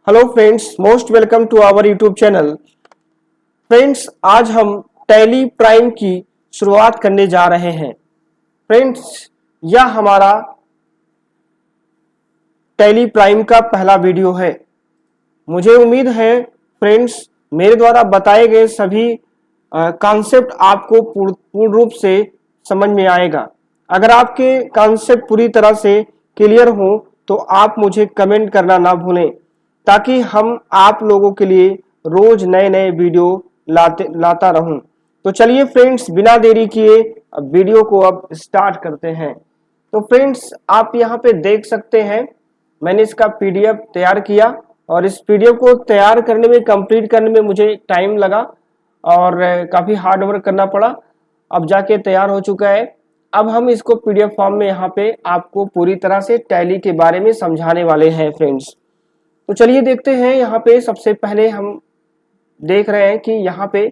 Hello friends, most welcome to our YouTube channel. Friends, आज हम tally prime की शुरुआत करने जा रहे हैं। फ्रेंड्स, यह हमारा टैली प्राइम का पहला वीडियो है। मुझे उम्मीद है फ्रेंड्स, मेरे द्वारा बताए गए सभी कॉन्सेप्ट आपको पूर्ण रूप से समझ में आएगा। अगर आपके कॉन्सेप्ट पूरी तरह से क्लियर हो तो आप मुझे कमेंट करना ना भूलें, ताकि हम आप लोगों के लिए रोज नए नए वीडियो लाता रहूं। तो चलिए फ्रेंड्स, बिना देरी किए अब वीडियो को अब स्टार्ट करते हैं। तो फ्रेंड्स, आप यहाँ पे देख सकते हैं मैंने इसका पीडीएफ तैयार किया और इस पीडीएफ को तैयार करने में, कंप्लीट करने में मुझे टाइम लगा और काफ़ी हार्ड वर्क करना पड़ा। अब जाके तैयार हो चुका है। अब हम इसको पीडीएफ फॉर्म में यहाँ पे आपको पूरी तरह से टैली के बारे में समझाने वाले हैं फ्रेंड्स। तो चलिए देखते हैं। यहाँ पे सबसे पहले हम देख रहे हैं कि यहाँ पे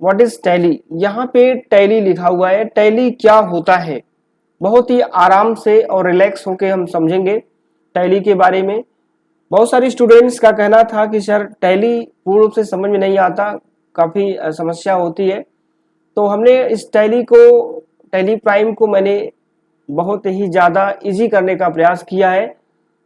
व्हाट इज टैली। यहाँ पे टैली लिखा हुआ है। टैली क्या होता है, बहुत ही आराम से और रिलैक्स होके हम समझेंगे टैली के बारे में। बहुत सारे स्टूडेंट्स का कहना था कि सर टैली पूर्ण रूप से समझ में नहीं आता, काफ़ी समस्या होती है। तो हमने इस टैली प्राइम को मैंने बहुत ही ज़्यादा इजी करने का प्रयास किया है।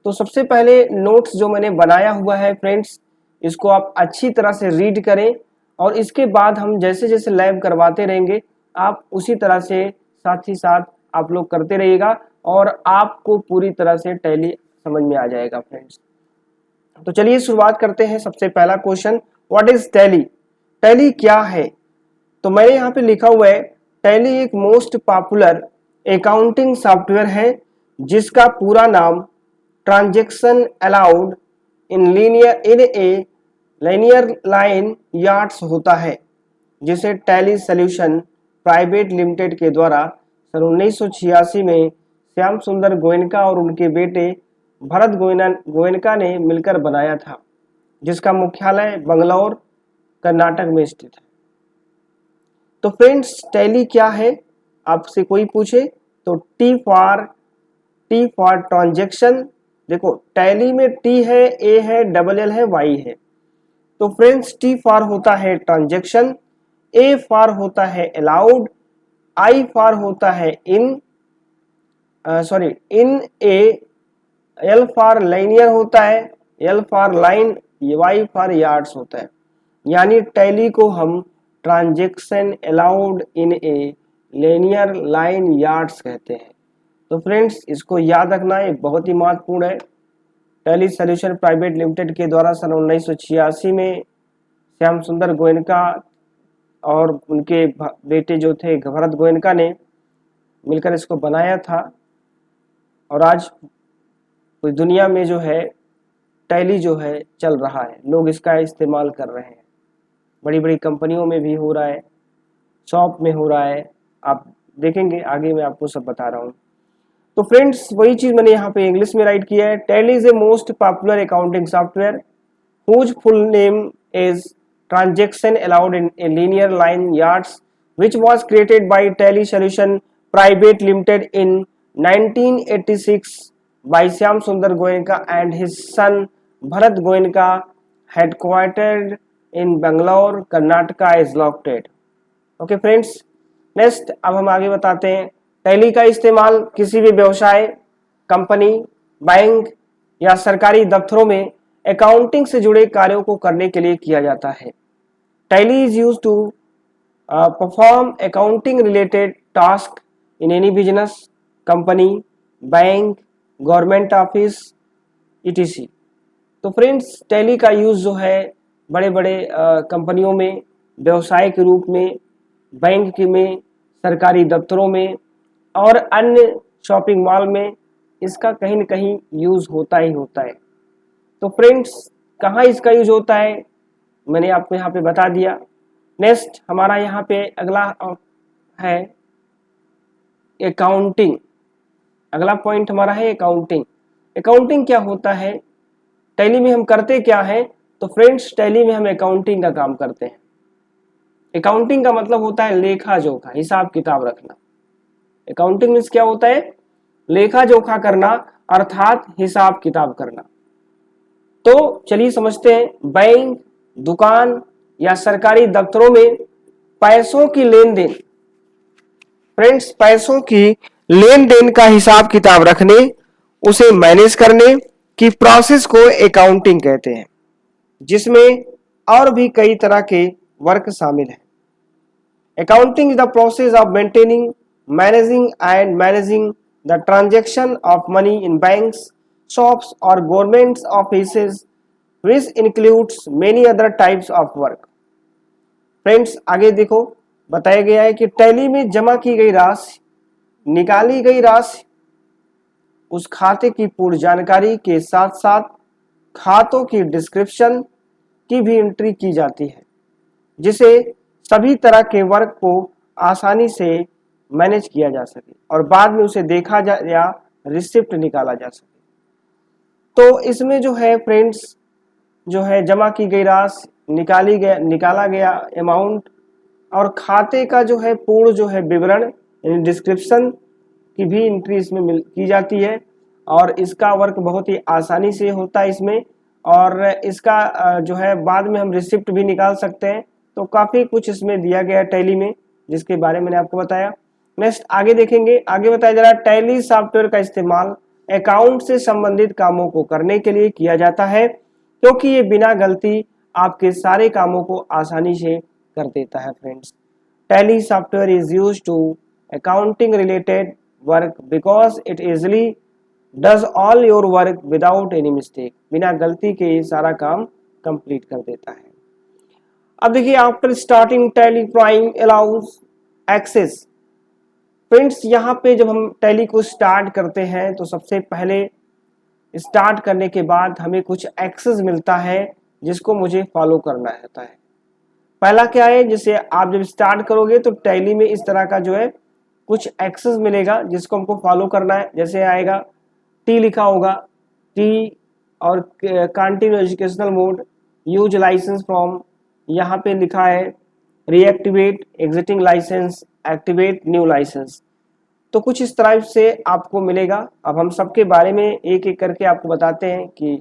तो सबसे पहले नोट्स जो मैंने बनाया हुआ है फ्रेंड्स, इसको आप अच्छी तरह से रीड करें और इसके बाद हम जैसे जैसे लैब करवाते रहेंगे आप उसी तरह से साथ ही साथ आप लोग करते रहिएगा और आपको पूरी तरह से टैली समझ में आ जाएगा फ्रेंड्स। तो चलिए शुरुआत करते हैं। सबसे पहला question, what is tally. Tally क्या है? तो मैंने यहाँ पे लिखा हुआ है टैली एक मोस्ट पॉपुलर अकाउंटिंग सॉफ्टवेयर है जिसका पूरा नाम transaction allowed in a linear line yards होता है, जिसे टैली सॉल्यूशन प्राइवेट लिमिटेड के द्वारा सन 1986 में श्याम सुंदर गोयनका और उनके बेटे भरत गोयनका ने मिलकर बनाया था, जिसका मुख्यालय बंगलौर कर्नाटक में स्थित है। तो फ्रेंड्स, टैली क्या है आपसे कोई पूछे तो टी फॉर ट्रांजैक्शन। देखो टैली में टी है, ए है, डबल एल है, वाई है। तो फ्रेंड्स, टी फॉर होता है ट्रांजैक्शन, ए फॉर होता है अलाउड, आई फॉर होता है in a, L for linear होता है, L for line, Y for yards होता है। यानी टैली को हम transaction allowed in a linear line yards कहते हैं। तो फ्रेंड्स, इसको याद रखना, ये बहुत ही महत्वपूर्ण है। टैली सॉल्यूशन प्राइवेट लिमिटेड के द्वारा सन 1986 में श्याम सुंदर गोयनका और उनके बेटे जो थे भरत गोयनका ने मिलकर इसको बनाया था और आज पूरी दुनिया में जो है टैली जो है चल रहा है, लोग इसका इस्तेमाल कर रहे हैं। बड़ी बड़ी कंपनियों में भी हो रहा है, शॉप में हो रहा है, आप देखेंगे आगे मैं आपको सब बता रहा हूँ। तो फ्रेंड्स, वही चीज़ मैंने यहाँ पे इंग्लिश में राइट किया है। Tally is a most popular accounting software whose full name is Transaction Allowed in a Linear Line Yards, which was created by Tally Solution Private Limited in 1986 by Shyam Sundar Goenka and his son Bharat Goenka, headquartered in Bangalore, Karnataka is located. Okay friends, next अब हम आगे बताते हैं। Tally का इस्तेमाल किसी भी व्यवसाय, कंपनी, बैंक या सरकारी दफ्तरों में अकाउंटिंग से जुड़े कार्यों को करने के लिए किया जाता है। Tally is used to perform accounting related task in any business, company, bank, government office ETC. तो फ्रेंड्स, टैली का यूज जो है बड़े बड़े कंपनियों में व्यवसाय के रूप में, बैंक में, सरकारी दफ्तरों में और अन्य शॉपिंग मॉल में इसका कहीं न कहीं यूज होता ही होता है। तो फ्रेंड्स, कहाँ इसका यूज होता है मैंने आपको यहाँ पे बता दिया। नेक्स्ट हमारा यहाँ पे अगला है अकाउंटिंग। अगला पॉइंट हमारा है अकाउंटिंग। अकाउंटिंग क्या होता है, टैली में हम करते क्या है? तो फ्रेंड्स, टैली में हम अकाउंटिंग का काम करते हैं। अकाउंटिंग का मतलब होता है लेखा जोखा, हिसाब किताब रखना। अकाउंटिंग मीन्स क्या होता है? लेखा जोखा करना, अर्थात हिसाब किताब करना। तो चलिए समझते हैं, बैंक, दुकान या सरकारी दफ्तरों में पैसों की लेन देन, फ्रेंड्स पैसों की लेन देन का हिसाब किताब रखने, उसे मैनेज करने की प्रोसेस को अकाउंटिंग कहते हैं, जिसमें और भी कई तरह के वर्क शामिल हैं। Accounting is the process of maintaining, managing the transaction of money in banks, shops और governments offices, which includes many other types of work. Friends आगे देखो, बताया गया है कि टैली में जमा की गई राशि, निकाली गई राशि, उस खाते की पूर्ण जानकारी के साथ साथ खातों की डिस्क्रिप्शन की भी एंट्री की जाती है, जिसे सभी तरह के वर्क को आसानी से मैनेज किया जा सके और बाद में उसे देखा जा या रिसिप्ट निकाला जा सके। तो इसमें जो है फ्रेंड्स, जो है जमा की गई राशि, निकाला गया अमाउंट और खाते का जो है पूर्ण जो है विवरण यानी डिस्क्रिप्शन की भी एंट्री इसमें की जाती है और इसका वर्क बहुत ही आसानी से होता है इसमें, और इसका जो है बाद में हम रिसिप्ट भी निकाल सकते हैं। तो काफ़ी कुछ इसमें दिया गया है टैली में, जिसके बारे में मैंने आपको बताया। नेक्स्ट आगे देखेंगे, आगे बताया जा रहा है टैली सॉफ्टवेयर का इस्तेमाल अकाउंट से संबंधित कामों को करने के लिए किया जाता है, क्योंकि ये बिना गलती आपके सारे कामों को आसानी से कर देता है। Friends, Tally software is use to accounting related work because it easily does all your work without any mistake, बिना गलती के सारा काम कंप्लीट कर देता है। अब देखिए, after starting Tally Prime allows access. Friends, यहाँ पे जब हम टैली को स्टार्ट करते हैं तो सबसे पहले स्टार्ट करने के बाद हमें कुछ एक्सेस मिलता है जिसको मुझे फॉलो करना होता है। पहला क्या है, जैसे आप जब स्टार्ट करोगे तो टैली में इस तरह का जो है कुछ एक्सेस मिलेगा जिसको हमको फॉलो करना है। जैसे आएगा टी लिखा होगा, टी और continue educational mode, use license from, यहाँ पे लिखा है reactivate existing license, activate new license. तो कुछ इस तरह से आपको मिलेगा। अब हम सबके बारे में एक एक करके आपको बताते हैं कि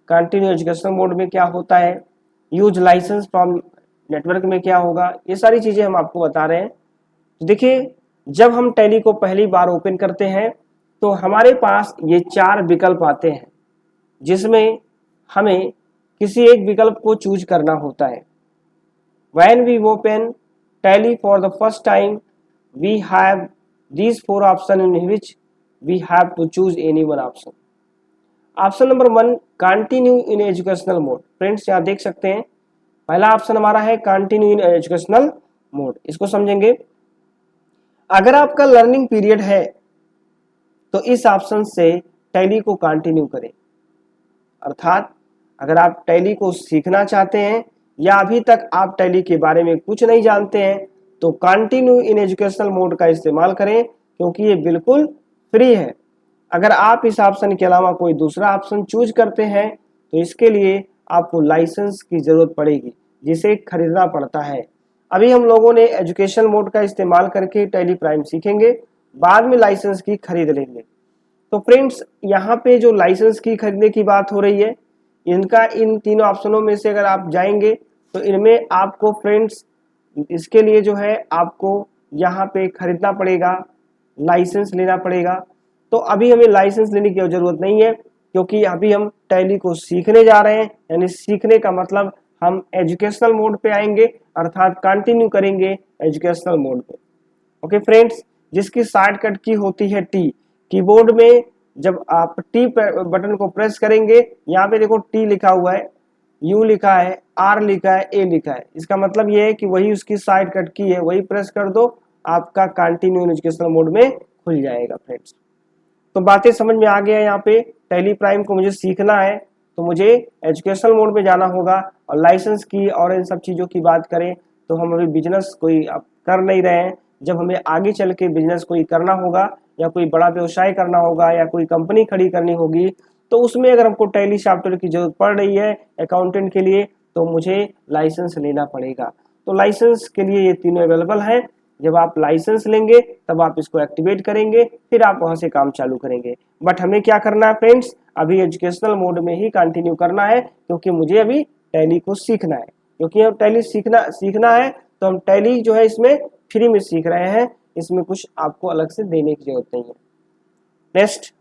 कंटिन्यू एजुकेशनल मोड में क्या होता है, यूज लाइसेंस फ्रॉम नेटवर्क में क्या होगा, ये सारी चीज़ें हम आपको बता रहे हैं। तो देखिए, जब हम टैली को पहली बार ओपन करते हैं तो हमारे पास ये 4 विकल्प आते हैं, जिसमें हमें किसी एक विकल्प को चूज करना होता है। When we open Tally for the first time, we have these 4 options in which we have to choose any one option. Option number 1, continue in educational mode. Friends, यहाँ देख सकते हैं पहला ऑप्शन हमारा है कंटिन्यू इन एजुकेशनल मोड। इसको समझेंगे, अगर आपका लर्निंग पीरियड है तो इस ऑप्शन से टैली को कंटिन्यू करें, अर्थात अगर आप टैली को सीखना चाहते हैं या अभी तक आप टैली के बारे में कुछ नहीं जानते हैं तो कंटिन्यू इन एजुकेशनल मोड का इस्तेमाल करें, क्योंकि ये बिल्कुल फ्री है। अगर आप इस ऑप्शन के अलावा कोई दूसरा ऑप्शन चूज करते हैं तो इसके लिए आपको लाइसेंस की ज़रूरत पड़ेगी, जिसे खरीदना पड़ता है। अभी हम लोगों ने एजुकेशन मोड का इस्तेमाल करके टैली प्राइम सीखेंगे, बाद में लाइसेंस की खरीद लेंगे। तो फ्रेंड्स, यहाँ पे जो लाइसेंस की खरीदने की बात हो रही है, इनका इन तीनों ऑप्शनों में से अगर आप जाएंगे तो इनमें आपको फ्रेंड्स इसके लिए जो है आपको यहाँ पे खरीदना पड़ेगा, लाइसेंस लेना पड़ेगा। तो अभी हमें लाइसेंस लेने की जरूरत नहीं है, क्योंकि अभी हम टैली को सीखने जा रहे हैं। यानी सीखने का मतलब हम एजुकेशनल मोड पे आएंगे, अर्थात कंटिन्यू करेंगे एजुकेशनल मोड पे। ओके फ्रेंड्स, जिसकी शॉर्टकट की होती है टी। कीबोर्ड में जब आप टी बटन को प्रेस करेंगे, यहाँ पे देखो टी लिखा हुआ है, यू लिखा है, आर लिखा है, ए लिखा है। इसका मतलब ये है कि वही उसकी शॉर्टकट की है, वही प्रेस कर दो, आपका कंटिन्यू एजुकेशनल मोड में खुल जाएगा। फ्रेंड्स, तो बातें समझ में आ गया। यहाँ पे टैली प्राइम को मुझे सीखना है तो मुझे एजुकेशनल मोड में जाना होगा। और लाइसेंस की और इन सब चीज़ों की बात करें तो हम अभी बिजनेस कोई कर नहीं रहे हैं। जब हमें आगे चल के बिजनेस कोई करना होगा या कोई बड़ा व्यवसाय करना होगा या कोई कंपनी खड़ी करनी होगी, तो उसमें अगर हमको टैली सॉफ्टवेयर की जरूरत पड़ रही है अकाउंटेंट के लिए, तो मुझे लाइसेंस लेना पड़ेगा। तो लाइसेंस के लिए ये तीनों अवेलेबल हैं, जब आप लाइसेंस लेंगे तब आप इसको एक्टिवेट करेंगे, फिर आप वहां से काम चालू करेंगे। बट हमें क्या करना है फ्रेंड्स, अभी एजुकेशनल मोड में ही कंटिन्यू करना है, क्योंकि मुझे अभी टैली को सीखना है। क्योंकि अब टैली सीखना है तो हम टैली जो है इसमें फ्री में सीख रहे हैं, इसमें कुछ आपको अलग से देने की जरूरत नहीं है। Next,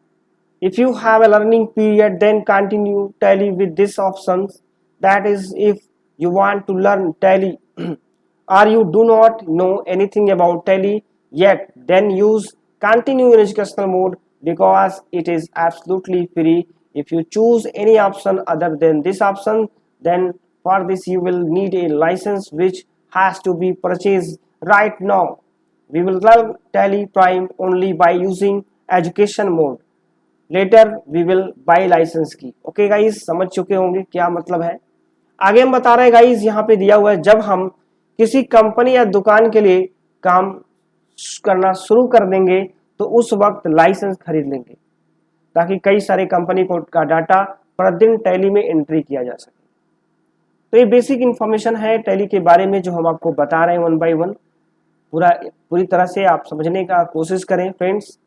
if you have a learning period, then continue tally with this options. That is, if you want to learn tally or you do not know anything about tally yet, then use continue in educational mode because it is absolutely free. If you choose any option other than this option, then for this you will need a license which has to be purchased right now. We will learn tally prime only by using education mode. Later we will buy license की। Okay guys, समझ चुके होंगे क्या मतलब है। आगे हम बता रहे हैं गाइस, यहाँ पे दिया हुआ है जब हम किसी कंपनी या दुकान के लिए काम करना शुरू कर देंगे तो उस वक्त लाइसेंस खरीद लेंगे, ताकि कई सारे कंपनी का डाटा प्रतिदिन टैली में एंट्री किया जा सके। तो ये बेसिक इंफॉर्मेशन है टैली के बारे में जो हम आपको बता रहे हैं वन बाय वन। पूरी तरह से आप समझने का कोशिश करें फ्रेंड्स,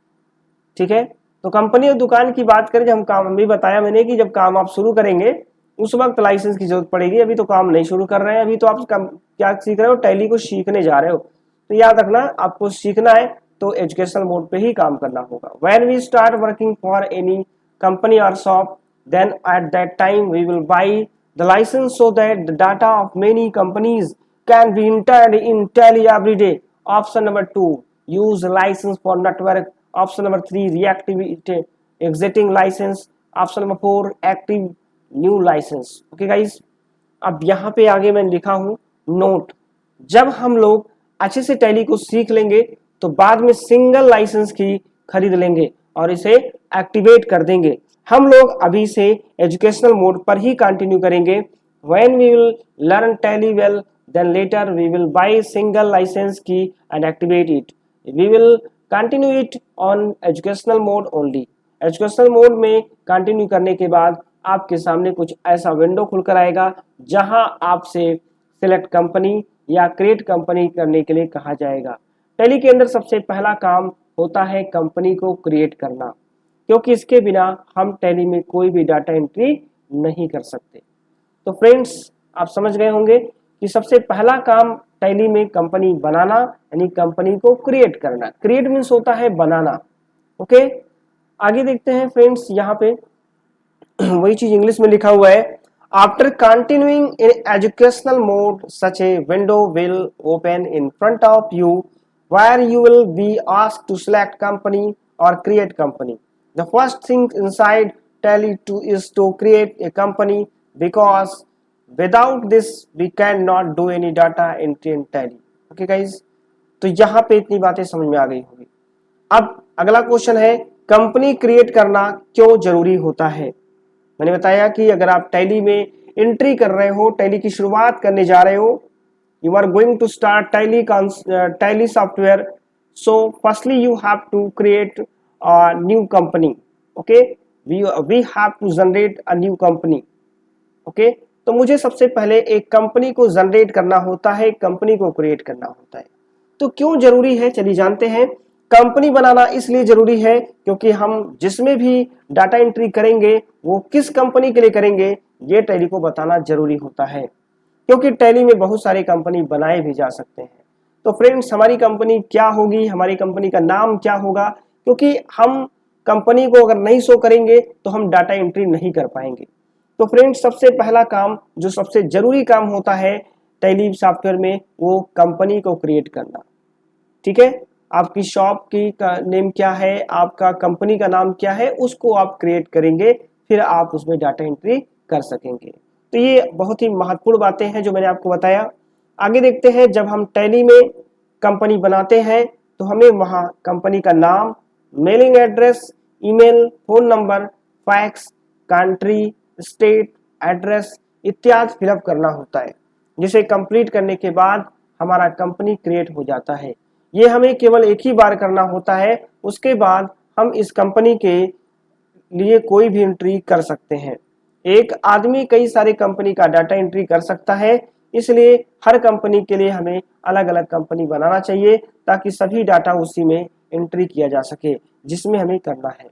ठीक है। तो कंपनी और दुकान की बात करें, जब हम काम, अभी बताया मैंने कि जब काम आप शुरू करेंगे उस वक्त लाइसेंस की जरूरत पड़ेगी। अभी तो काम नहीं शुरू कर रहे हैं, अभी तो आप क्या सीख रहे हो, टैली को सीखने जा रहे हो। तो याद रखना, आपको सीखना है तो एजुकेशनल मोड पे ही काम करना होगा। When we start working for any company और shop, then at that time we will buy the license so that the data of many companies can be entered in tally every day. Option number 2, use license for network. Option number 3, reactivate exiting license. Option number 4, active new license. Okay guys, अब यहाँ पे आगे मैं लिखा हूँ note. जब हम लोग अच्छे से टैली को सीख लेंगे तो बाद में सिंगल लाइसेंस की खरीद लेंगे और इसे एक्टिवेट कर देंगे। हम लोग अभी से एजुकेशनल मोड पर ही कंटिन्यू करेंगे। When we will learn tally well, then later we will buy single license key and activate it. We will continue it on educational mode only. Educational mode में continue करने के बाद आपके सामने कुछ ऐसा विंडो खुलकर आएगा जहां आपसे सिलेक्ट कंपनी या क्रिएट कंपनी करने के लिए कहा जाएगा। टैली के अंदर सबसे पहला काम होता है कंपनी को क्रिएट करना, क्योंकि इसके बिना हम टैली में कोई भी डाटा एंट्री नहीं कर सकते। तो फ्रेंड्स, आप समझ गए होंगे कि सबसे पहला काम टैली में कंपनी बनाना, यानी कंपनी को क्रिएट करना। क्रिएट मीन्स होता है बनाना। ओके, आगे देखते हैं फ्रेंड्स, यहाँ पे वही चीज इंग्लिश में लिखा हुआ है। After continuing in educational mode, such a window will open in front of you where you will be asked to select company और create company. The first thing inside Tally is to create a company, because without this we cannot do any data entry in tally. Okay guys, तो यहाँ पे इतनी बातें समझ में आ गई होगी। अब अगला क्वेश्चन है, कंपनी क्रिएट करना क्यों जरूरी होता है। मैंने बताया कि अगर आप टैली में एंट्री कर रहे हो, टैली की शुरुआत करने जा रहे हो, you are going to start Tally software, so firstly you have to create a new company. Okay, we have to generate a new company. Okay, तो मुझे सबसे पहले एक कंपनी को जनरेट करना होता है, कंपनी को क्रिएट करना होता है। तो क्यों जरूरी है, चलिए जानते हैं। कंपनी बनाना इसलिए जरूरी है क्योंकि हम जिसमें भी डाटा एंट्री करेंगे वो किस कंपनी के लिए करेंगे, ये टैली को बताना जरूरी होता है, क्योंकि टैली में बहुत सारे कंपनी बनाए भी जा सकते हैं। तो फ्रेंड्स, हमारी कंपनी क्या होगी, हमारी कंपनी का नाम क्या होगा, क्योंकि हम कंपनी को अगर नहीं शो करेंगे तो हम डाटा एंट्री नहीं कर पाएंगे। तो फ्रेंड्स, सबसे पहला काम, जो सबसे जरूरी काम होता है टैली सॉफ्टवेयर में, वो कंपनी को क्रिएट करना। ठीक है, आपकी शॉप की नेम क्या है, आपका कंपनी का नाम क्या है, उसको आप क्रिएट करेंगे, फिर आप उसमें डाटा एंट्री कर सकेंगे। तो ये बहुत ही महत्वपूर्ण बातें हैं जो मैंने आपको बताया। आगे देखते हैं, जब हम टैली में कंपनी बनाते हैं तो हमें वहाँ कंपनी का नाम, mailing address, email, phone number, fax, country, state, address इत्यादि फिलअप करना होता है, जिसे कंप्लीट करने के बाद हमारा कंपनी क्रिएट हो जाता है। ये हमें केवल एक ही बार करना होता है, उसके बाद हम इस कंपनी के लिए कोई भी एंट्री कर सकते हैं। एक आदमी कई सारे कंपनी का डाटा एंट्री कर सकता है, इसलिए हर कंपनी के लिए हमें अलग अलग कंपनी बनाना चाहिए ताकि सभी डाटा उसी में एंट्री किया जा सके जिसमें हमें करना है।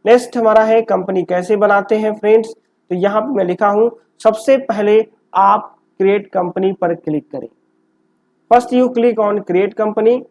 नेक्स्ट हमारा है कंपनी कैसे बनाते हैं फ्रेंड्स। तो यहाँ पे मैं लिखा हूँ, सबसे पहले आप क्रिएट कंपनी पर क्लिक करें। First you click on create company.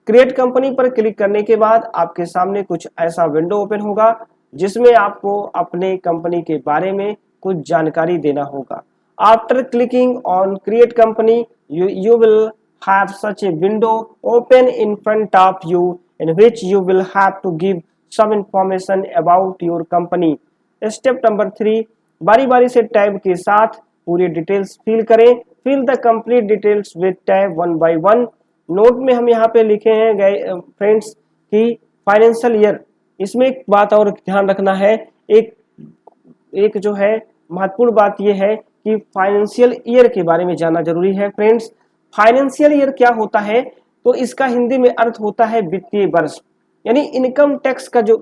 Create company पर क्लिक करने के बाद आपके सामने कुछ ऐसा विंडो ओपन होगा जिसमें आपको अपने कंपनी के बारे में कुछ जानकारी देना होगा। After clicking on create company you will have such a window open in front of you in which you will have to give some information about your company। Step number 3, बारी बारी से टैब के साथ पूरी details fill करें। Fill the complete details with tab 1 by 1। Note में हम यहाँ पे लिखे हैं फ्रेंड्स कि फाइनेंशियल ईयर, इसमें एक बात और ध्यान रखना है, एक जो है महत्वपूर्ण बात यह है कि फाइनेंशियल ईयर के बारे में जानना जरूरी है फ्रेंड्स। फाइनेंशियल ईयर क्या होता है, तो इसका हिंदी में अर्थ होता है वित्तीय वर्ष, यानी इनकम टैक्स का जो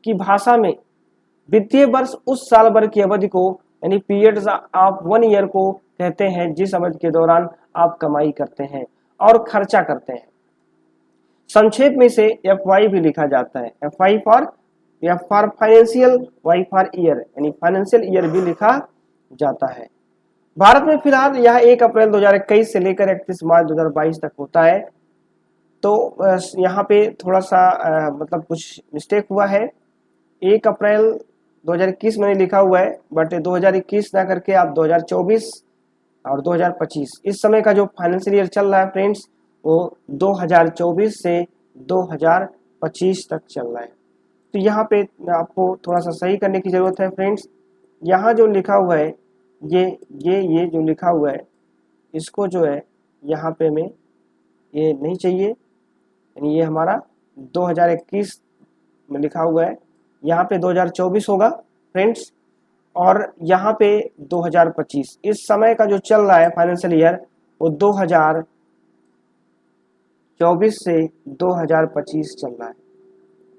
की भाषा में वित्तीय वर्ष उस साल भर की अवधि को यानी पीरियड्स ऑफ 1 ईयर को कहते हैं जिस अवधि के दौरान आप कमाई करते हैं और खर्चा करते हैं। संक्षेप में से FY भी लिखा जाता है, FY for financial, Y for year, यानी फाइनेंशियल ईयर भी लिखा जाता है। भारत में फिलहाल यह 1 अप्रैल 2021 से लेकर 31 मार्च 2022 तक होता है। तो यहाँ पे थोड़ा सा मतलब कुछ मिस्टेक हुआ है, 1 अप्रैल 2021 मैंने लिखा हुआ है, बट 2021 ना करके आप 2024 और 2025 इस समय का जो फाइनेंशियल ईयर चल रहा है फ्रेंड्स वो 2024 से 2025 तक चल रहा है। तो यहाँ पे आपको थोड़ा सा सही करने की ज़रूरत है फ्रेंड्स। यहाँ जो लिखा हुआ है ये जो लिखा हुआ है इसको जो है यहाँ पे में ये नहीं चाहिए, यानी ये हमारा 2021 में लिखा हुआ है, यहाँ पे 2024 होगा फ्रेंड्स, और यहाँ पे 2025 इस समय का जो चल रहा है फाइनेंशियल ईयर वो 2024 से 2025 चल रहा है।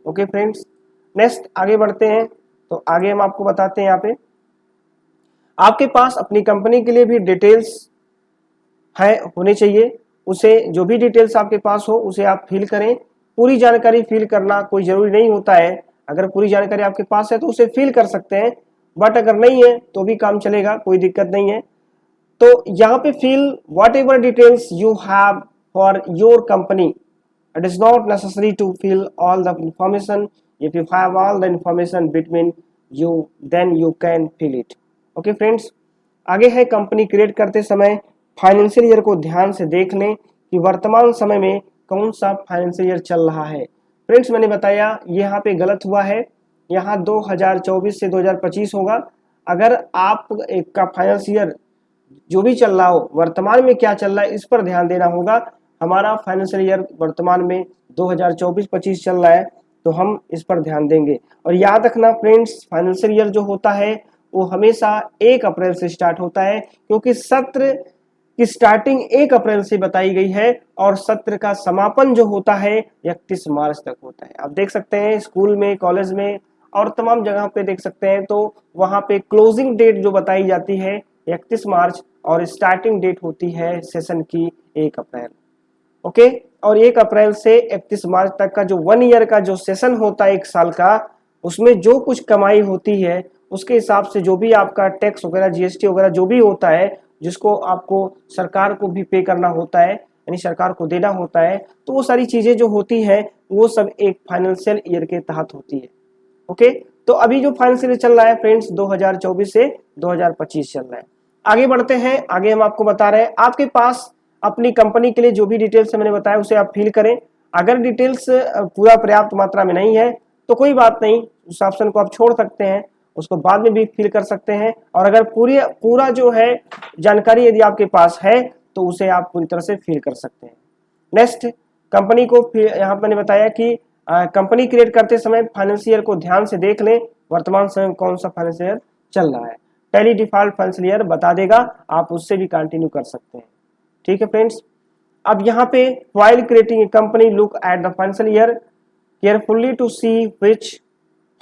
ओके फ्रेंड्स, नेक्स्ट आगे बढ़ते हैं। तो आगे हम आपको बताते हैं, यहाँ पे आपके पास अपनी कंपनी के लिए भी डिटेल्स है होने चाहिए, उसे जो भी डिटेल्स आपके पास हो उसे आप फिल करें। पूरी जानकारी फिल करना कोई ज़रूरी नहीं होता है, अगर पूरी जानकारी आपके पास है तो उसे फिल कर सकते हैं, बट अगर नहीं है तो भी काम चलेगा, कोई दिक्कत नहीं है। तो यहाँ पे fill whatever details you have for your company, it is not necessary to fill all the information, if you have all the information between you then you can fill it. Okay friends, आगे है company create करते समय financial year को ध्यान से देख लें कि वर्तमान समय में कौन सा फाइनेंशियल ईयर चल रहा है। फ्रेंड्स मैंने बताया यहाँ पे गलत हुआ है, यहाँ 2024 से 2025 होगा। अगर आप एक का फाइनेंशियल ईयर जो भी चल रहा हो वर्तमान में क्या चल रहा है इस पर ध्यान देना होगा। हमारा फाइनेंशियल ईयर वर्तमान में 2024-25 चल रहा है तो हम इस पर ध्यान देंगे। और याद रखना फ्रेंड्स, फाइनेंशियल ईयर जो होता है वो हमेशा 1 अप्रैल से स्टार्ट होता है, क्योंकि सत्र की स्टार्टिंग 1 अप्रैल से बताई गई है और सत्र का समापन जो होता है 31 मार्च तक होता है। आप देख सकते हैं स्कूल में, कॉलेज में और तमाम जगह पे देख सकते हैं, तो वहाँ पे क्लोजिंग डेट जो बताई जाती है 31 मार्च और स्टार्टिंग डेट होती है सेशन की 1 अप्रैल। ओके, और 1 अप्रैल से 31 मार्च तक का जो 1 ईयर का जो सेशन होता है 1 साल का, उसमें जो कुछ कमाई होती है उसके हिसाब से जो भी आपका टैक्स वगैरह GST वगैरह जो भी होता है जिसको आपको सरकार को भी पे करना होता है, यानी सरकार को देना होता है, तो वो सारी चीजें जो होती है वो सब एक फाइनेंशियल ईयर के तहत होती है। ओके, तो अभी जो फाइनेंशियल ईयर चल रहा है फ्रेंड्स 2024 से 2025 चल रहा है। आगे बढ़ते हैं, आगे हम आपको बता रहे हैं आपके पास अपनी कंपनी के लिए जो भी डिटेल्स मैंने बताया उसे आप फिल करें। अगर डिटेल्स पूरा पर्याप्त मात्रा में नहीं है तो कोई बात नहीं, उस ऑप्शन को आप छोड़ सकते हैं, उसको बाद में भी फिल कर सकते हैं। और अगर पूरा जो है जानकारी यदि आपके पास है तो उसे आप पूरी तरह से फिल कर सकते हैं। नेक्स्ट, कंपनी को यहाँ मैंने बताया कि कंपनी क्रिएट करते समय फाइनेंशियल ईयर को ध्यान से देख लें, वर्तमान समय में कौन सा फाइनेंशियल ईयर चल रहा है। टैली डिफॉल्ट फाइनेंशियल ईयर बता देगा, आप उससे भी कंटिन्यू कर सकते हैं। ठीक है फ्रेंड्स, अब यहाँ पे while creating a company look at the financial year carefully to see which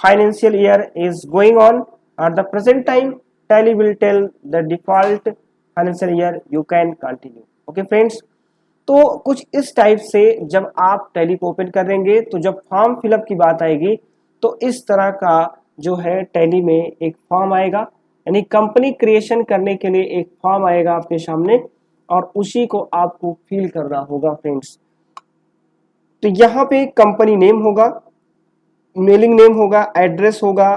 financial year is going on at the present time. Tally will tell the default financial year you can continue. Okay friends, तो कुछ इस type से जब आप tally को open करेंगे तो जब फॉर्म फिलअप की बात आएगी तो इस तरह का जो है टैली में एक फॉर्म आएगा, यानी कंपनी क्रिएशन करने के लिए एक फॉर्म आएगा आपके सामने और उसी को आपको फिल करना होगा फ्रेंड्स। तो यहाँ पे कंपनी नेम होगा, मेलिंग नेम होगा, एड्रेस होगा,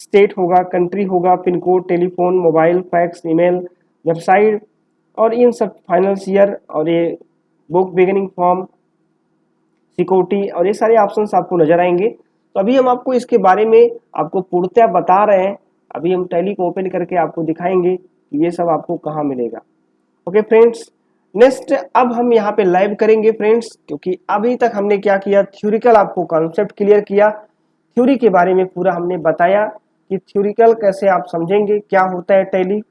स्टेट होगा, कंट्री होगा, pin code, telephone, mobile, fax, email, website और इन सब फाइनेंस ईयर और ये बुक बिगिनिंग फॉर्म, सिक्योरिटी और ये सारे ऑप्शंस आपको नजर आएंगे। तो अभी हम आपको इसके बारे में आपको पूर्णतः बता रहे हैं। अभी हम टैली को ओपन करके आपको दिखाएंगे कि ये सब आपको कहाँ मिलेगा। ओके फ्रेंड्स, नेक्स्ट अब हम यहाँ पे लाइव करेंगे फ्रेंड्स, क्योंकि अभी तक हमने क्या किया, थ्योरिकल आपको कॉन्सेप्ट क्लियर किया, थ्योरी के बारे में पूरा हमने बताया कि थ्योरिकल कैसे आप समझेंगे, क्या होता है टैली,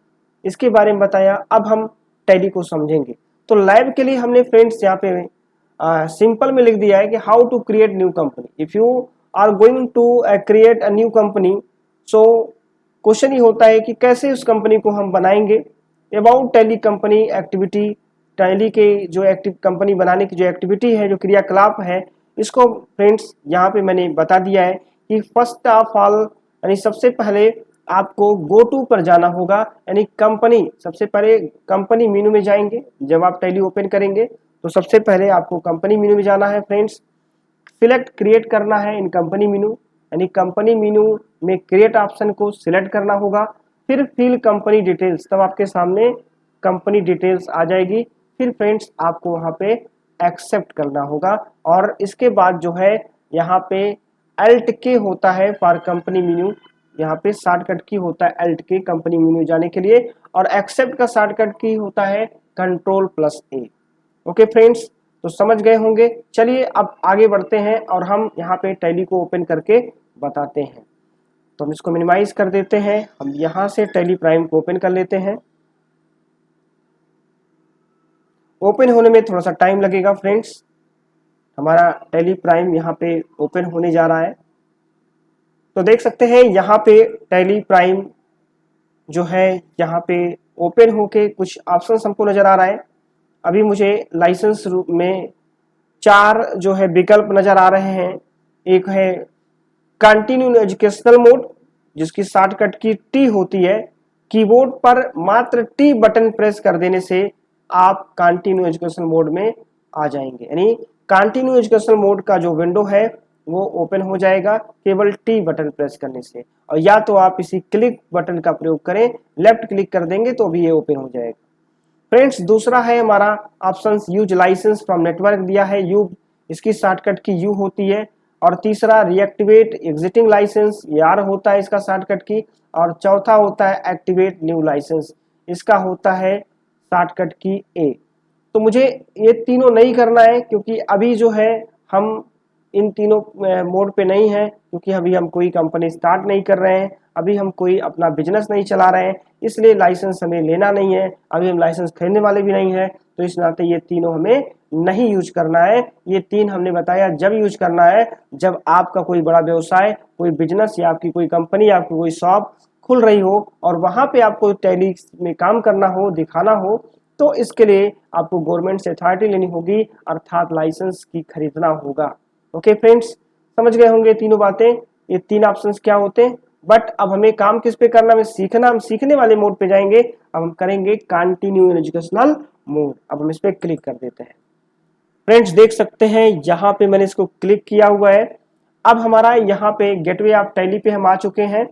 इसके बारे में बताया। अब हम टैली को समझेंगे। तो लाइव के लिए हमने फ्रेंड्स यहाँ पे सिंपल में लिख दिया है कि how to create new company. If you are going to create a new company, so question ये होता है कि कैसे उस कंपनी को हम बनाएंगे। About tally company activity, tally के जो एक्टिव कंपनी बनाने की जो एक्टिविटी है, जो क्रियाकलाप है, इसको फ्रेंड्स यहाँ पे मैंने बता दिया है कि फर्स्ट ऑफ ऑल यानी सबसे पहले आपको गो टू पर जाना होगा, यानी कंपनी, सबसे पहले कंपनी मेनू में जाएंगे। जब आप टैली ओपन करेंगे तो सबसे पहले आपको कंपनी मेनू में जाना है फ्रेंड्स, सिलेक्ट क्रिएट करना है इन कंपनी मेनू, यानी कंपनी मेनू में क्रिएट ऑप्शन को सिलेक्ट करना होगा। फिर फिल कंपनी डिटेल्स, तब आपके सामने कंपनी डिटेल्स आ जाएगी। फिर फ्रेंड्स आपको वहां पे एक्सेप्ट करना होगा और इसके बाद जो है यहाँ पे अल्ट के होता है फॉर कंपनी मेन्यू, यहाँ पे शॉर्टकट की होता है अल्ट के कंपनी मेन्यू जाने के लिए, और एक्सेप्ट का शॉर्टकट की होता है कंट्रोल+A। ओके फ्रेंड्स, तो समझ गए होंगे। चलिए अब आगे बढ़ते हैं और हम यहाँ पे टैली को ओपन करके बताते हैं। तो हम इसको मिनिमाइज कर देते हैं, हम यहाँ से टैली प्राइम को ओपन कर लेते हैं। ओपन होने में थोड़ा सा टाइम लगेगा फ्रेंड्स, हमारा टैली प्राइम यहाँ पे ओपन होने जा रहा है। तो देख सकते हैं यहाँ पे टैली प्राइम जो है यहाँ पे ओपन होके कुछ ऑप्शंस हमको नजर आ रहा है। अभी मुझे लाइसेंस में 4 जो है विकल्प नजर आ रहे हैं। एक है कंटिन्यू एजुकेशनल मोड, जिसकी शॉर्टकट की टी होती है, कीबोर्ड पर मात्र टी बटन प्रेस कर देने से आप कंटिन्यू एजुकेशन मोड में आ जाएंगे, यानी कंटिन्यू एजुकेशन मोड का जो विंडो है वो ओपन हो जाएगा केवल टी बटन प्रेस करने से, और या तो आप इसी क्लिक बटन का प्रयोग करें, लेफ्ट क्लिक कर देंगे तो भी ये ओपन हो जाएगा। फ्रेंड्स दूसरा है हमारा option use license from network दिया है, यू, इसकी शॉर्टकट की यू होती है। और तीसरा रिएक्टिवेट एग्जिटिंग लाइसेंस, ये आर होता है इसका शॉर्टकट की। और चौथा होता है एक्टिवेट न्यू लाइसेंस, इसका होता है शॉर्टकट की ए। तो मुझे ये तीनों नहीं करना है क्योंकि अभी जो है हम इन तीनों मोड पे नहीं है, क्योंकि अभी हम कोई कंपनी स्टार्ट नहीं कर रहे हैं, अभी हम कोई अपना बिजनेस नहीं चला रहे हैं, इसलिए लाइसेंस हमें लेना नहीं है, अभी हम लाइसेंस खरीदने वाले भी नहीं है। तो इस नाते ये तीनों हमें नहीं यूज करना है। ये तीन हमने बताया जब यूज करना है जब आपका कोई बड़ा व्यवसाय, कोई बिजनेस या आपकी कोई कंपनी, आपकी कोई शॉप खुल रही हो और वहां पे आपको टैली में काम करना हो, दिखाना हो, तो इसके लिए आपको गवर्नमेंट से अथॉरिटी लेनी होगी, अर्थात लाइसेंस की खरीदना होगा। ओके फ्रेंड्स, समझ गए होंगे तीनों बातें, ये तीन ऑप्शंस क्या होते हैं। बट अब हमें काम किस पे करना है, सीखना, हम सीखने वाले मोड पे जाएंगे। अब हम करेंगे कंटिन्यू एजुकेशनल मोड। अब हम इस पे क्लिक कर देते हैं। फ्रेंड्स देख सकते हैं यहाँ पे मैंने इसको क्लिक किया हुआ है। अब हमारा यहाँ पे गेटवे ऑफ टैली पे हम आ चुके हैं।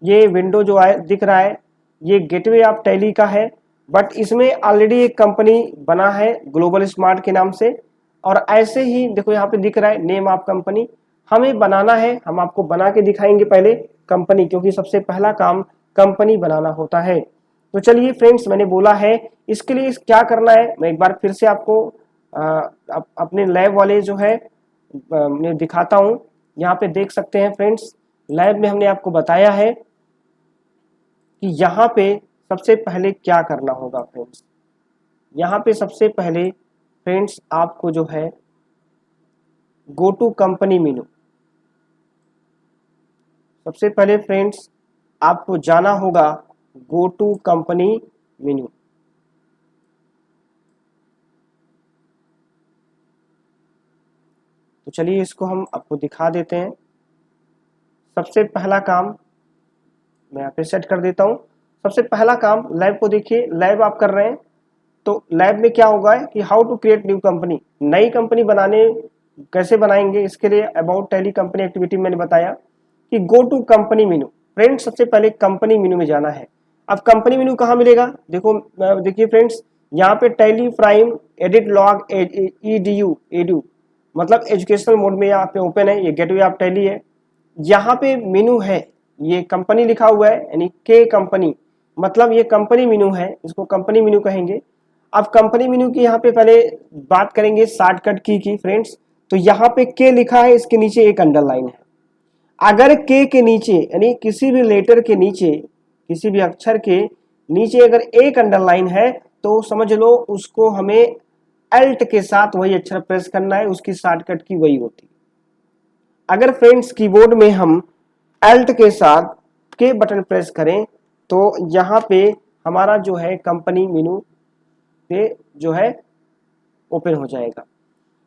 ये विंडो जो है दिख रहा है, ये गेटवे ऑफ टैली का है, बट इसमें ऑलरेडी एक कंपनी बना है ग्लोबल स्मार्ट के नाम से। और ऐसे ही देखो यहाँ पे दिख रहा है नेम ऑफ कंपनी, हमें बनाना है, हम आपको बना के दिखाएंगे पहले कंपनी, क्योंकि सबसे पहला काम कंपनी बनाना होता है। तो चलिए फ्रेंड्स, मैंने बोला है इसके लिए क्या करना है, मैं एक बार फिर से आपको अपने लैब वाले जो है मैं दिखाता हूं। यहाँ पे देख सकते हैं फ्रेंड्स, लैब में हमने आपको बताया है कि यहाँ पे सबसे पहले क्या करना होगा फ्रेंड्स। यहाँ पे सबसे पहले फ्रेंड्स आपको जो है गो टू कंपनी मेनू, सबसे पहले फ्रेंड्स आपको जाना होगा गो टू कंपनी मेनू। तो चलिए इसको हम आपको दिखा देते हैं। सबसे पहला काम मैं यहाँ पे सेट कर देता हूँ। सबसे पहला काम लैब को देखिए, लैब आप कर रहे हैं तो लैब में क्या होगा कि how to create new company, नई कंपनी बनाने कैसे बनाएंगे, इसके लिए अबाउट टैली कंपनी एक्टिविटी मैंने बताया कि go to company menu. Friends सबसे पहले कंपनी मेनू में जाना है। अब कंपनी मेनू कहाँ मिलेगा, देखिए फ्रेंड्स, यहाँ पे tally prime edit log edu मतलब एजुकेशनल मोड में यहाँ पे ओपन है, ये गेटवे ऑफ टैली है। यहाँ पे मेनू है, ये कंपनी लिखा हुआ है यानी के कंपनी, मतलब ये कंपनी मेनू है, इसको कंपनी मेनू कहेंगे। अब कंपनी मेनू की यहाँ पे पहले बात करेंगे शॉर्टकट की फ्रेंड्स। तो यहाँ पे के लिखा है, इसके नीचे एक अंडरलाइन है। अगर के नीचे यानी किसी भी लेटर के नीचे, किसी भी अक्षर के नीचे अगर एक अंडरलाइन है तो समझ लो उसको हमें अल्ट के साथ वही अक्षर प्रेस करना है, उसकी शॉर्टकट की वही होती है। अगर फ्रेंड्स कीबोर्ड में हम अल्ट के साथ के बटन प्रेस करें तो यहाँ पे हमारा जो है कंपनी मेनू पे जो है ओपन हो जाएगा।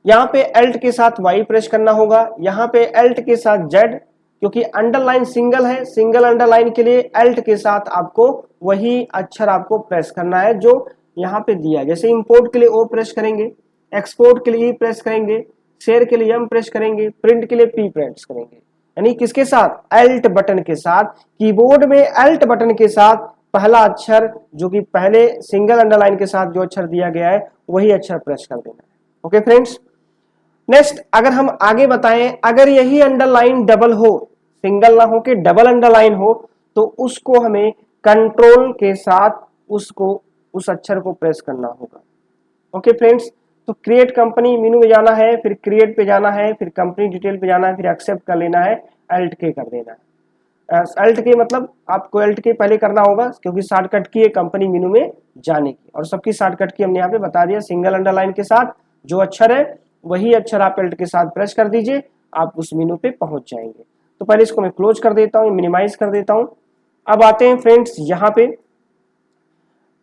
यहाँ पे अल्ट के साथ वाई प्रेस करना होगा, यहाँ पे अल्ट के साथ जेड, क्योंकि अंडरलाइन सिंगल है, सिंगल अंडरलाइन के लिए अल्ट के साथ आपको वही अक्षर आपको प्रेस करना है जो यहाँ पे दिया है। जैसे इंपोर्ट के लिए ओ प्रेस करेंगे, एक्सपोर्ट के लिए ई प्रेस करेंगे, शेयर के लिए एम प्रेस करेंगे, प्रिंट के लिए पी प्रेस करेंगे। यानी किसके साथ, अल्ट बटन के साथ। कीबोर्ड में अल्ट बटन के साथ पहला अक्षर जो कि पहले सिंगल अंडरलाइन के साथ जो अक्षर दिया गया है वही अक्षर प्रेस कर देना है। ओके फ्रेंड्स, नेक्स्ट अगर हम आगे बताएं, अगर यही अंडरलाइन डबल हो, सिंगल ना हो कि डबल अंडरलाइन हो, तो उसको हमें कंट्रोल के साथ उसको उस अक्षर को प्रेस करना होगा। ओके फ्रेंड्स, तो क्रिएट कंपनी मेनू में जाना है, फिर क्रिएट पे जाना है, फिर कंपनी डिटेल पे जाना है, फिर एक्सेप्ट कर लेना है, अल्ट के कर देना है। अल्ट के मतलब आपको अल्ट के पहले करना होगा क्योंकि शॉर्टकट की है कंपनी मेनू में जाने की, और सबकी शॉर्टकट की हमने यहाँ पे बता दिया। सिंगल अंडरलाइन के साथ जो अक्षर है वही अक्षर आप अल्ट के साथ प्रेस कर दीजिए, आप उस मेनू पे पहुंच जाएंगे। तो पहले इसको मैं क्लोज कर देता हूँ, मिनिमाइज कर देता हूँ। अब आते हैं फ्रेंड्स यहाँ पे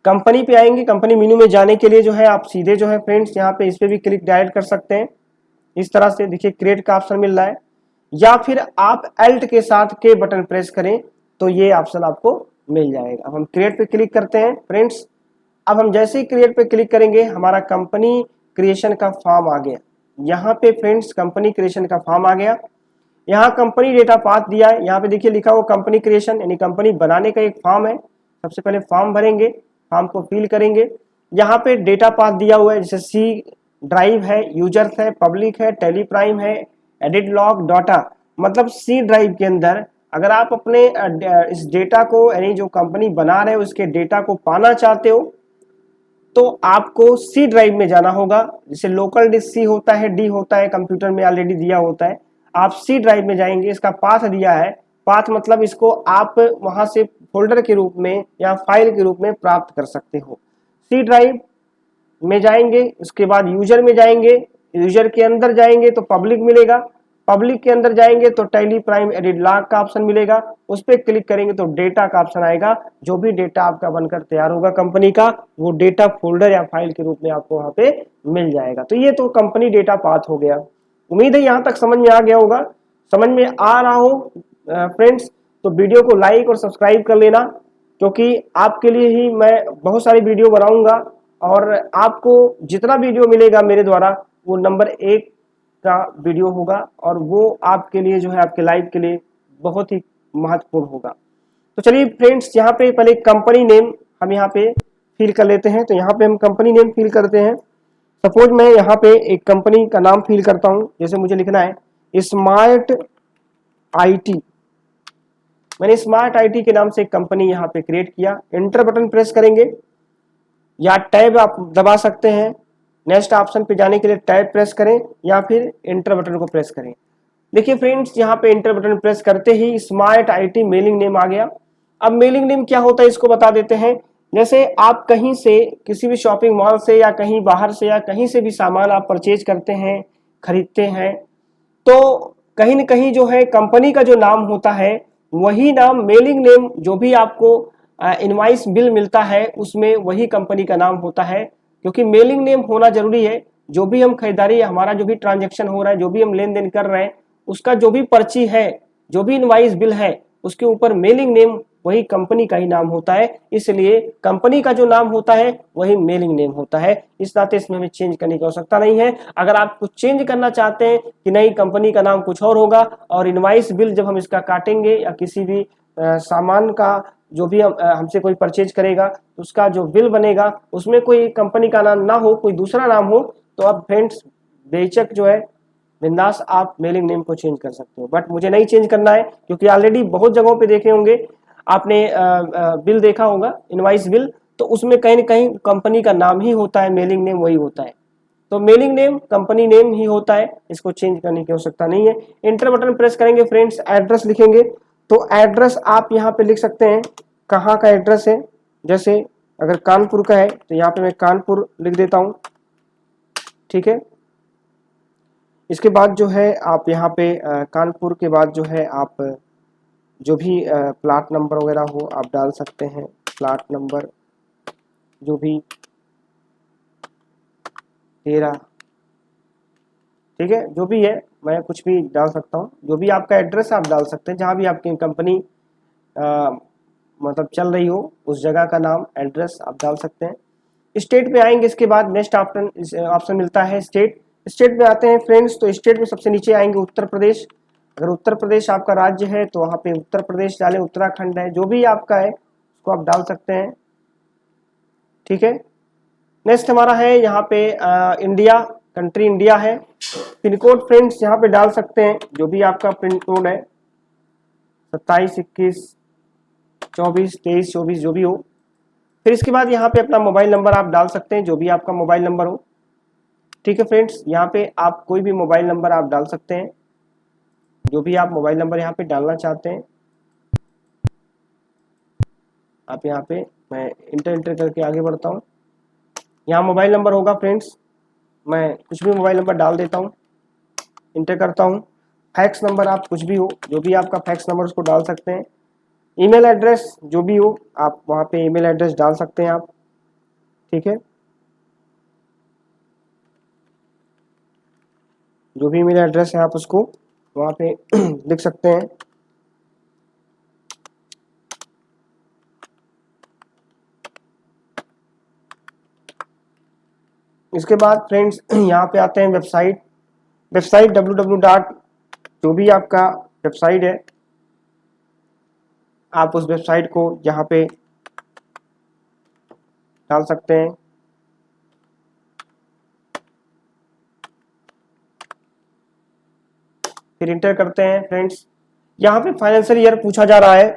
कंपनी पे आएंगे। कंपनी मेनू में जाने के लिए जो है आप सीधे जो है फ्रेंड्स यहाँ पे इस पे भी क्लिक डायरेक्ट कर सकते हैं। इस तरह से देखिए क्रिएट का ऑप्शन मिल रहा है, या फिर आप अल्ट के साथ के बटन प्रेस करें तो ये ऑप्शन आपको मिल जाएगा। अब हम क्रिएट पे क्लिक करते हैं फ्रेंड्स। अब हम जैसे ही क्रिएट पे क्लिक करेंगे हमारा कंपनी क्रिएशन का फॉर्म आ गया। यहाँ पे फ्रेंड्स कंपनी क्रिएशन का फॉर्म आ गया। यहाँ कंपनी डेटा पाथ दिया है, यहाँ पे देखिए लिखा हुआ कंपनी क्रिएशन यानी कंपनी बनाने का एक फॉर्म है। सबसे पहले फॉर्म भरेंगे, फॉर्म को फिल करेंगे। यहाँ पे डेटा पाथ दिया हुआ है, जैसे सी ड्राइव है, यूजर्स है, पब्लिक है, टेली प्राइम है, एडिट लॉग डाटा। मतलब सी ड्राइव के अंदर अगर आप अपने इस डेटा को यानी जो कंपनी बना रहे हो उसके डेटा को पाना चाहते हो तो आपको सी ड्राइव में जाना होगा। जैसे लोकल डिस्क सी होता है, डी होता है, कंप्यूटर में ऑलरेडी दिया होता है। आप सी ड्राइव में जाएंगे, इसका पाथ दिया है, पाथ मतलब इसको आप वहां से फोल्डर के रूप में या फाइल के रूप में प्राप्त कर सकते हो। सी ड्राइव में जाएंगे, उसके बाद यूजर में जाएंगे, यूजर के अंदर जाएंगे तो पब्लिक मिलेगा, पब्लिक के अंदर जाएंगे तो टैली प्राइम एडिट लॉग का ऑप्शन मिलेगा, उस पर क्लिक करेंगे तो डेटा का ऑप्शन आएगा। जो भी डेटा आपका बनकर तैयार होगा कंपनी का वो डेटा फोल्डर या फाइल के रूप में आपको वहां पे मिल जाएगा। तो ये तो कंपनी डेटा पाथ हो गया। उम्मीद है यहाँ तक समझ में आ गया होगा। समझ में आ रहा हो फ्रेंड्स तो वीडियो को लाइक और सब्सक्राइब कर लेना, क्योंकि आपके लिए ही मैं बहुत सारी वीडियो बनाऊंगा और आपको जितना वीडियो मिलेगा मेरे द्वारा वो नंबर 1 का वीडियो होगा और वो आपके लिए जो है आपके लाइफ के लिए बहुत ही महत्वपूर्ण होगा। तो चलिए फ्रेंड्स यहाँ पे पहले कंपनी नेम हम यहाँ पे फिल कर लेते हैं। तो यहाँ पे हम कंपनी नेम फिल करते हैं। सपोज मैं यहाँ पे एक कंपनी का नाम फिल करता हूँ, जैसे मुझे लिखना है स्मार्ट आईटी। मैंने स्मार्ट आईटी के नाम से एक कंपनी यहाँ पे क्रिएट किया। एंटर बटन प्रेस करेंगे या टैब आप दबा सकते हैं। नेक्स्ट ऑप्शन पे जाने के लिए टैब प्रेस करें या फिर एंटर बटन को प्रेस करें। देखिए फ्रेंड्स यहाँ पे एंटर बटन प्रेस करते ही स्मार्ट आईटी मेलिंग नेम आ गया। अब मेलिंग नेम क्या होता है इसको बता देते हैं। जैसे आप कहीं से किसी भी शॉपिंग मॉल से या कहीं बाहर से या कहीं से भी सामान आप परचेज करते हैं, खरीदते हैं, तो कहीं ना कहीं जो है कंपनी का जो नाम होता है वही नाम मेलिंग नेम, जो भी आपको इनवॉइस बिल मिलता है उसमें वही कंपनी का नाम होता है। क्योंकि मेलिंग नेम होना जरूरी है, जो भी हम खरीदारी, हमारा जो भी ट्रांजेक्शन हो रहा है, जो भी हम लेन देन कर रहे हैं, उसका जो भी पर्ची है, जो भी इनवाइस बिल है, उसके ऊपर मेलिंग नेम वही कंपनी का ही नाम होता है, इसलिए कंपनी का जो नाम होता है वही मेलिंग नेम होता है। इस नाते इसमें हमें चेंज करने की आवश्यकता नहीं है। अगर आप कुछ चेंज करना चाहते हैं कि नहीं कंपनी का नाम कुछ और होगा और इनवाइस बिल जब हम इसका काटेंगे या किसी भी सामान का जो भी हमसे कोई परचेज करेगा उसका जो बिल बनेगा उसमें कोई कंपनी का नाम ना हो, कोई दूसरा नाम हो, तो आप फ्रेंड्स बेशक जो है बिंदास आप मेलिंग नेम को चेंज कर सकते हो। बट मुझे नहीं चेंज करना है क्योंकि ऑलरेडी बहुत जगहों पे देखे होंगे आपने, बिल देखा होगा इनवाइस बिल, तो उसमें कहीं ना कहीं कंपनी का नाम ही होता है, मेलिंग नेम वही होता है। तो मेलिंग नेम कंपनी नेम ही होता है, इसको चेंज करने की आवश्यकता नहीं है। इंटर बटन प्रेस करेंगे फ्रेंड्स, एड्रेस लिखेंगे, तो एड्रेस आप यहाँ पे लिख सकते हैं कहाँ का एड्रेस है। जैसे अगर कानपुर का है तो यहाँ पे मैं कानपुर लिख देता हूँ, ठीक है। इसके बाद जो है आप यहाँ पे कानपुर के बाद जो है आप जो भी प्लाट नंबर वगैरह हो आप डाल सकते हैं, प्लाट नंबर जो भी 13, ठीक है, जो भी है मैं कुछ भी डाल सकता हूँ, जो भी आपका एड्रेस आप डाल सकते हैं, जहाँ भी आपकी कंपनी मतलब चल रही हो उस जगह का नाम एड्रेस आप डाल सकते हैं। स्टेट में आएंगे, इसके बाद नेक्स्ट ऑप्शन मिलता है स्टेट। स्टेट में आते हैं फ्रेंड्स, तो स्टेट में सबसे नीचे आएंगे उत्तर प्रदेश। अगर उत्तर प्रदेश आपका राज्य है तो वहाँ पे उत्तर प्रदेश डालें, उत्तराखंड है, जो भी आपका है उसको आप डाल सकते हैं, ठीक है। नेक्स्ट हमारा है यहाँ पे इंडिया, कंट्री इंडिया है। पिन कोड फ्रेंड्स यहाँ पे डाल सकते हैं जो भी आपका पिन कोड है, 27, 21, 24, 23, 24 जो भी हो। फिर इसके बाद यहाँ पे अपना मोबाइल नंबर आप डाल सकते हैं, जो भी आपका मोबाइल नंबर हो, ठीक है फ्रेंड्स। यहाँ पे आप कोई भी मोबाइल नंबर आप डाल सकते हैं, जो भी आप मोबाइल नंबर यहाँ पे डालना चाहते हैं आप यहाँ पे, मैं इंटर करके आगे बढ़ता हूँ। यहाँ मोबाइल नंबर होगा फ्रेंड्स, मैं कुछ भी मोबाइल नंबर डाल देता हूँ, इंटर करता हूँ। फैक्स नंबर आप कुछ भी हो, जो भी आपका फैक्स नंबर उसको डाल सकते हैं। ईमेल एड्रेस जो भी हो आप वहाँ पे ईमेल एड्रेस डाल सकते हैं आप, ठीक है। जो भी ईमेल एड्रेस है आप उसको वहाँ पे लिख सकते हैं। इसके बाद फ्रेंड्स यहाँ पे आते हैं वेबसाइट। Website www. जो भी आपका वेबसाइट है आप उस वेबसाइट को यहाँ पे डाल सकते हैं। फिर इंटर करते हैं फ्रेंड्स। यहाँ पे फाइनेंशियल ईयर पूछा जा रहा है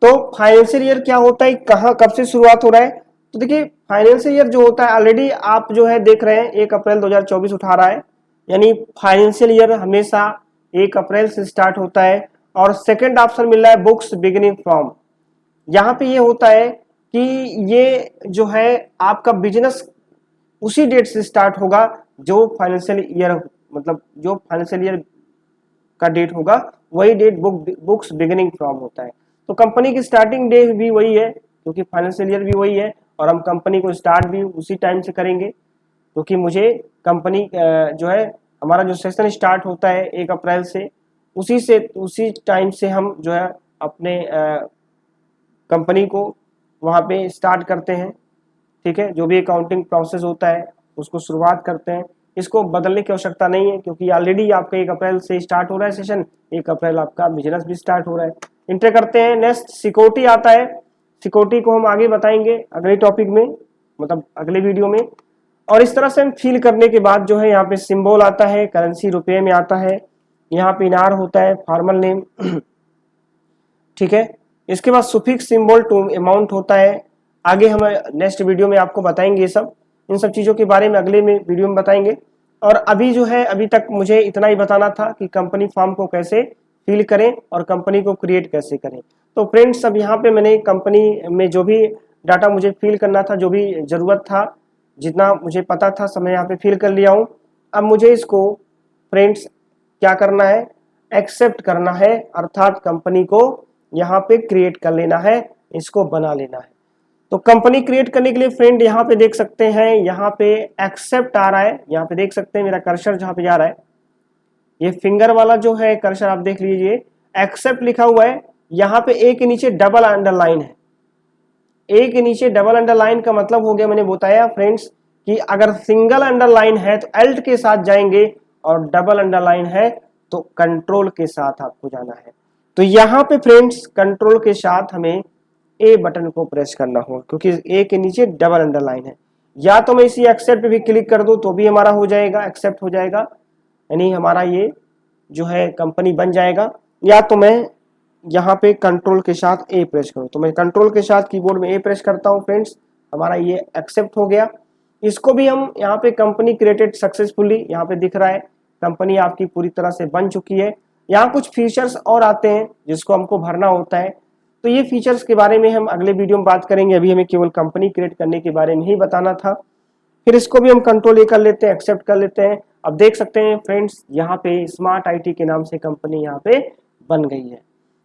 तो फाइनेंशियल ईयर क्या होता है, कहाँ कब से शुरुआत हो रहा है, तो देखिए फाइनेंशियल ईयर जो होता है ऑलरेडी आप जो है देख रहे हैं 1 अप्रैल 2024 उठा रहा है, यानी फाइनेंशियल ईयर हमेशा 1 अप्रैल से स्टार्ट होता है। और सेकंड ऑप्शन मिल रहा है बुक्स बिगिनिंग फ्रॉम। यहाँ पे ये होता है कि ये जो है आपका बिजनेस उसी डेट से स्टार्ट होगा जो फाइनेंशियल ईयर, मतलब जो फाइनेंशियल ईयर का डेट होगा वही डेट बुक्स बिगिनिंग फ्रॉम होता है। तो कंपनी की स्टार्टिंग डे भी वही है क्योंकि फाइनेंशियल ईयर भी वही है, और हम कंपनी को स्टार्ट भी उसी टाइम से करेंगे क्योंकि मुझे कंपनी जो है हमारा जो सेशन स्टार्ट होता है 1 अप्रैल से, उसी टाइम से हम जो है अपने कंपनी को वहाँ पे स्टार्ट करते हैं, ठीक है। जो भी अकाउंटिंग प्रोसेस होता है उसको शुरुआत करते हैं, इसको बदलने की आवश्यकता नहीं है क्योंकि ऑलरेडी आपका 1 अप्रैल से स्टार्ट हो रहा है सेशन, 1 अप्रैल आपका बिजनेस भी स्टार्ट हो रहा है। इंटर करते हैं। नेक्स्ट सिक्योरिटी आता है, सिक्योरिटी को हम आगे बताएंगे अगले टॉपिक में, मतलब अगले वीडियो में। और इस तरह से हम फिल करने के बाद जो है यहाँ पे सिंबल आता है, करेंसी रुपये में आता है, यहाँ पे इनार होता है, फॉर्मल नेम ठीक है। इसके बाद सुफिक्स सिंबल टू अमाउंट होता है, आगे हम नेक्स्ट वीडियो में आपको बताएंगे ये सब, इन सब चीज़ों के बारे में अगले में वीडियो में बताएंगे। और अभी जो है अभी तक मुझे इतना ही बताना था कि कंपनी फॉर्म को कैसे फिल करें और कंपनी को क्रिएट कैसे करें। तो फ्रेंड्स अब यहाँ पे मैंने कंपनी में जो भी डाटा मुझे फिल करना था, जो भी ज़रूरत था, जितना मुझे पता था सब मैं यहाँ पे फिल कर लिया हूँ। अब मुझे इसको फ्रेंड्स क्या करना है, एक्सेप्ट करना है, अर्थात कंपनी को यहाँ पे क्रिएट कर लेना है, इसको बना लेना है। तो कंपनी क्रिएट करने के लिए फ्रेंड यहाँ पे देख सकते हैं, यहाँ पे एक्सेप्ट आ रहा है, यहाँ पे देख सकते हैं मेरा कर्सर जहाँ पे जा रहा है, ये फिंगर वाला जो है कर्सर आप देख लीजिए, एक्सेप्ट लिखा हुआ है। यहाँ पे ए के नीचे डबल अंडरलाइन है। ए के नीचे डबल अंडरलाइन का मतलब हो गया, मैंने बताया फ्रेंड्स कि अगर सिंगल अंडरलाइन है तो एल्ट के साथ जाएंगे और डबल अंडरलाइन है तो कंट्रोल के साथ आपको जाना है। तो यहाँ पे फ्रेंड्स कंट्रोल के साथ हमें ए बटन को प्रेस करना होगा क्योंकि ए के नीचे डबल अंडरलाइन है। या तो मैं इसी एक्सेप्ट पे भी क्लिक कर दूं तो भी हमारा हो जाएगा, एक्सेप्ट हो जाएगा, यानी हमारा ये जो है कंपनी बन जाएगा। या तो मैं यहाँ पे कंट्रोल के साथ ए प्रेस करूँ, तो मैं कंट्रोल के साथ कीबोर्ड में ए प्रेस करता हूँ फ्रेंड्स, हमारा ये एक्सेप्ट हो गया। इसको भी हम यहाँ पे कंपनी क्रिएटेड सक्सेसफुली, यहाँ पे दिख रहा है कंपनी आपकी पूरी तरह से बन चुकी है। यहाँ कुछ फीचर्स और आते हैं जिसको हमको भरना होता है, तो ये फीचर्स के बारे में हम अगले वीडियो में बात करेंगे। अभी हमें केवल कंपनी क्रिएट करने के बारे में ही बताना था। फिर इसको भी हम कंट्रोल ए कर लेते हैं, एक्सेप्ट कर लेते हैं। अब देख सकते हैं फ्रेंड्स यहाँ पे स्मार्ट आईटी के नाम से कंपनी यहाँ पे बन गई है।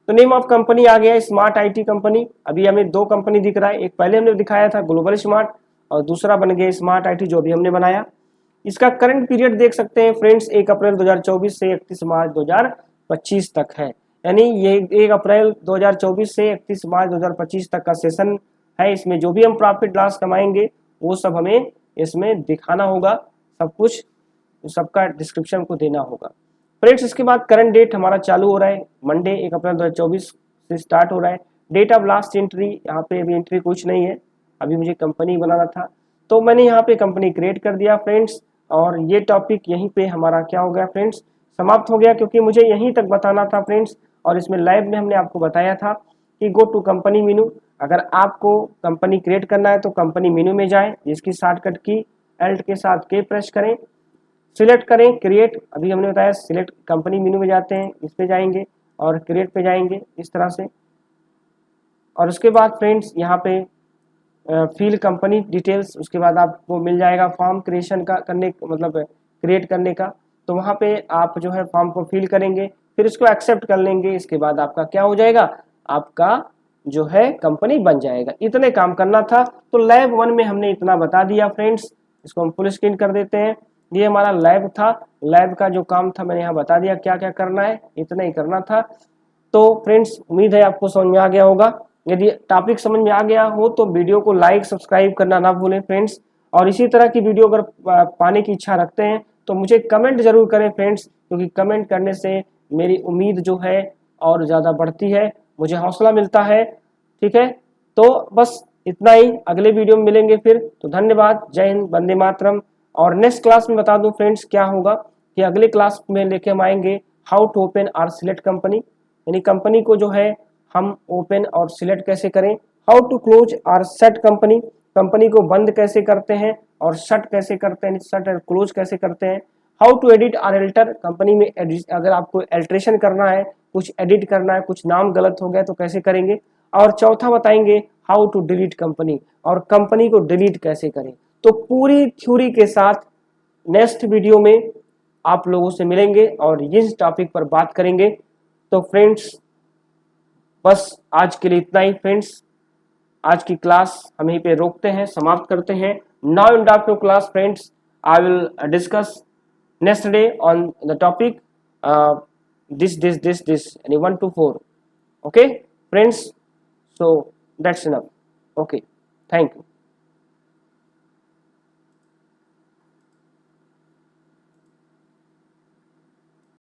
तो नेम ऑफ कंपनी आ गया स्मार्ट आईटी कंपनी। अभी हमें दो कंपनी दिख रहा है, एक पहले हमने दिखाया था ग्लोबल स्मार्ट और दूसरा बन गया स्मार्ट आईटी जो भी हमने बनाया। इसका करंट पीरियड देख सकते हैं फ्रेंड्स 1 अप्रैल 2024 से 31 मार्च 2025 तक है, यानी ये 1 अप्रैल 2024 से 31 मार्च 2025 तक का सेशन है। इसमें जो भी हम प्रॉफिट लॉस कमाएंगे वो सब हमें इसमें दिखाना होगा, सब कुछ सबका डिस्क्रिप्शन को देना होगा फ्रेंड्स। इसके बाद करंट डेट हमारा चालू हो रहा है मंडे 1 अप्रैल 2024 से स्टार्ट हो रहा है। डेट ऑफ लास्ट एंट्री, यहाँ पे अभी एंट्री कुछ नहीं है, अभी मुझे कंपनी बनाना था तो मैंने यहाँ पे कंपनी क्रिएट कर दिया फ्रेंड्स। और ये टॉपिक यहीं पे हमारा क्या हो गया फ्रेंड्स, समाप्त हो गया, क्योंकि मुझे यहीं तक बताना था फ्रेंड्स। और इसमें लाइव में हमने आपको बताया था कि गो टू कंपनी मेनू, अगर आपको कंपनी क्रिएट करना है तो कंपनी मेनू में जाएं, जिसकी शॉर्टकट की एल्ट के साथ के प्रेस करें, सिलेक्ट करें क्रिएट। अभी हमने बताया सिलेक्ट कंपनी मेनू में जाते हैं, इस पे जाएंगे और क्रिएट पे जाएंगे इस तरह से। और उसके बाद फ्रेंड्स यहाँ पे फिल कंपनी डिटेल्स, उसके बाद आपको मिल जाएगा फॉर्म क्रिएशन का करने मतलब क्रिएट करने का, तो वहाँ पे आप जो है फॉर्म को फिल करेंगे, फिर उसको एक्सेप्ट कर लेंगे। इसके बाद आपका क्या हो जाएगा, आपका जो है कंपनी बन जाएगा। इतने काम करना था, तो लैब 1 में हमने इतना बता दिया फ्रेंड्स। इसको हम फुल स्क्रीन कर देते हैं। ये हमारा लैब था, लैब का जो काम था मैंने यहाँ बता दिया क्या क्या करना है, इतना ही करना था। तो फ्रेंड्स उम्मीद है आपको समझ में आ गया होगा। यदि टॉपिक समझ में आ गया हो तो वीडियो को लाइक सब्सक्राइब करना ना भूलें फ्रेंड्स। और इसी तरह की वीडियो अगर पाने की इच्छा रखते हैं तो मुझे कमेंट जरूर करें फ्रेंड्स, क्योंकि कमेंट करने से मेरी उम्मीद जो है और ज़्यादा बढ़ती है, मुझे हौसला मिलता है। ठीक है, तो बस इतना ही, अगले वीडियो में मिलेंगे फिर। तो धन्यवाद, जय हिंद, वंदे मातरम। और नेक्स्ट क्लास में बता दूं फ्रेंड्स क्या होगा कि अगले क्लास में लेके हम आएंगे हाउ टू ओपन और सिलेक्ट कंपनी, यानी कंपनी को जो है हम ओपन और सिलेक्ट कैसे करें, हाउ टू क्लोज और सेट कंपनी, कंपनी को बंद कैसे करते हैं और शट कैसे करते हैं, शट और क्लोज कैसे करते हैं, हाउ टू एडिट और एल्टर, कंपनी में अगर आपको एल्ट्रेशन करना है, कुछ एडिट करना है, कुछ नाम गलत हो गया तो कैसे करेंगे। और चौथा बताएंगे हाउ टू डिलीट कंपनी, और कंपनी को डिलीट कैसे करें। तो पूरी थ्योरी के साथ नेक्स्ट वीडियो में आप लोगों से मिलेंगे और इस टॉपिक पर बात करेंगे। तो फ्रेंड्स बस आज के लिए इतना ही फ्रेंड्स, आज की क्लास हम यहीं पे रोकते हैं, समाप्त करते हैं। Now in after class friends I will discuss next day on the topic this यानी 1 to 4. okay friends, so that's enough. okay, thank you.